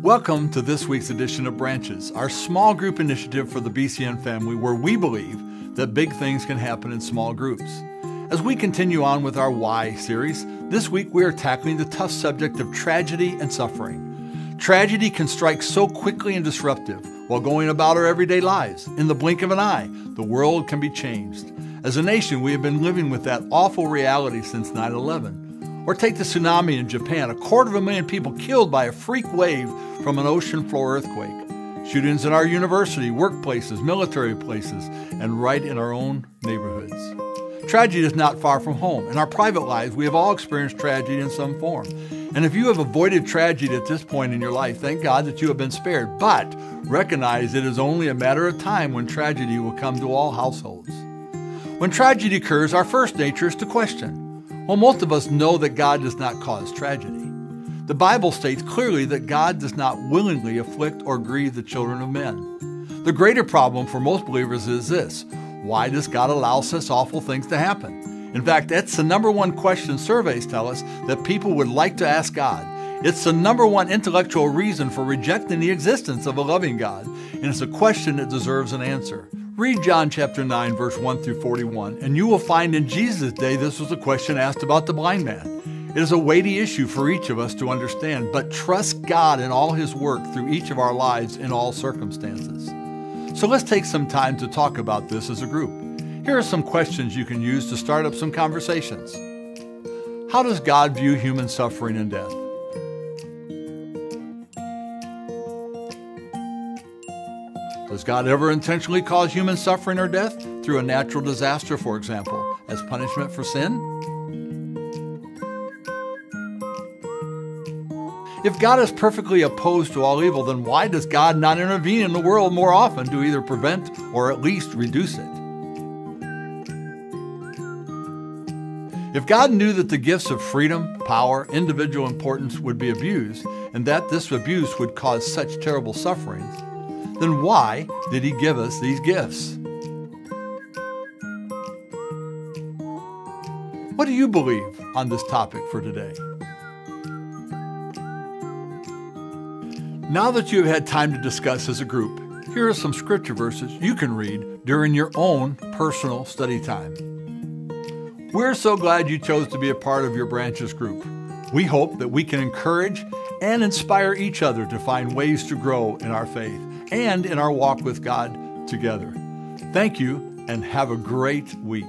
Welcome to this week's edition of Branches, our small group initiative for the BCN family, where we believe that big things can happen in small groups. As we continue on with our Why series, this week we are tackling the tough subject of tragedy and suffering. Tragedy can strike so quickly and disruptive while going about our everyday lives. In the blink of an eye, the world can be changed. As a nation, we have been living with that awful reality since 9/11. Or take the tsunami in Japan, 250,000 people killed by a freak wave from an ocean floor earthquake. Shootings in our university, workplaces, military places, and right in our own neighborhoods. Tragedy is not far from home. In our private lives, we have all experienced tragedy in some form. And if you have avoided tragedy at this point in your life, thank God that you have been spared. But recognize it is only a matter of time when tragedy will come to all households. When tragedy occurs, our first nature is to question. Well, most of us know that God does not cause tragedy. The Bible states clearly that God does not willingly afflict or grieve the children of men. The greater problem for most believers is this: why does God allow such awful things to happen? In fact, that's the number one question surveys tell us that people would like to ask God. It's the number one intellectual reason for rejecting the existence of a loving God, and it's a question that deserves an answer. Read John chapter 9, verse 1 through 41, and you will find in Jesus' day this was a question asked about the blind man. It is a weighty issue for each of us to understand, but trust God in all His work through each of our lives in all circumstances. So let's take some time to talk about this as a group. Here are some questions you can use to start up some conversations. How does God view human suffering and death? Does God ever intentionally cause human suffering or death through a natural disaster, for example, as punishment for sin? If God is perfectly opposed to all evil, then why does God not intervene in the world more often to either prevent or at least reduce it? If God knew that the gifts of freedom, power, individual importance would be abused, and that this abuse would cause such terrible sufferings, then why did He give us these gifts? What do you believe on this topic for today? Now that you have had time to discuss as a group, here are some scripture verses you can read during your own personal study time. We're so glad you chose to be a part of your Branches group. We hope that we can encourage and inspire each other to find ways to grow in our faith and in our walk with God together. Thank you and have a great week.